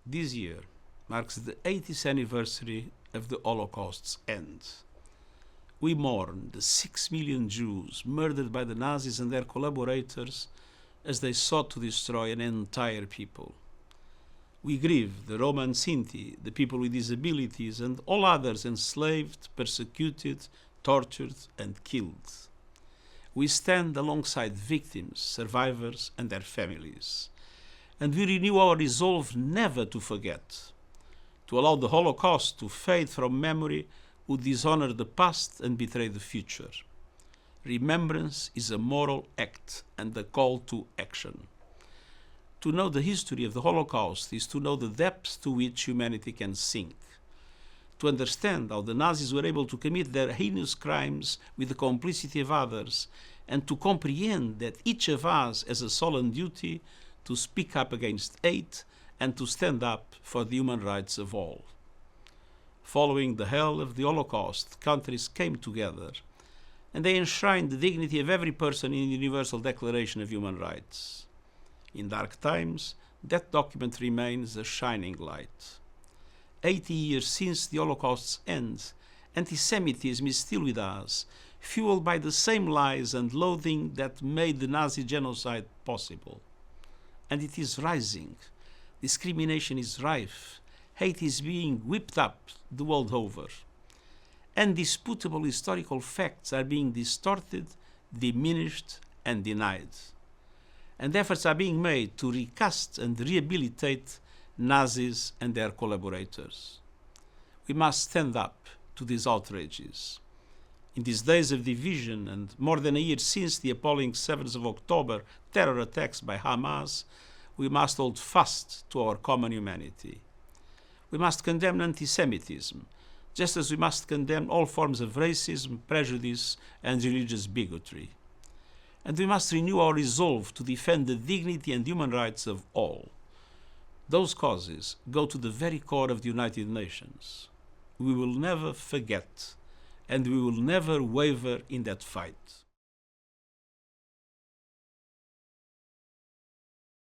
This year marks the 80th anniversary of the Holocaust's end. We mourn the 6 million Jews murdered by the Nazis and their collaborators as they sought to destroy an entire people. We grieve the Roma and Sinti, the people with disabilities, and all others enslaved, persecuted, tortured, and killed. We stand alongside victims, survivors, and their families. And we renew our resolve never to forget. To allow the Holocaust to fade from memory would dishonor the past and betray the future. Remembrance is a moral act and a call to action. To know the history of the Holocaust is to know the depths to which humanity can sink. To understand how the Nazis were able to commit their heinous crimes with the complicity of others, and to comprehend that each of us has a solemn duty to speak up against hate and to stand up for the human rights of all. Following the hell of the Holocaust, countries came together, and they enshrined the dignity of every person in the Universal Declaration of Human Rights. In dark times, that document remains a shining light. 80 years since the Holocaust's end, anti-Semitism is still with us, fueled by the same lies and loathing that made the Nazi genocide possible. And it is rising. Discrimination is rife. Hate is being whipped up the world over. Undisputable historical facts are being distorted, diminished, and denied. And efforts are being made to recast and rehabilitate Nazis and their collaborators. We must stand up to these outrages. In these days of division, and more than a year since the appalling 7th of October terror attacks by Hamas, we must hold fast to our common humanity. We must condemn anti-Semitism, just as we must condemn all forms of racism, prejudice, and religious bigotry. And we must renew our resolve to defend the dignity and human rights of all. Those causes go to the very core of the United Nations. We will never forget, and we will never waver in that fight.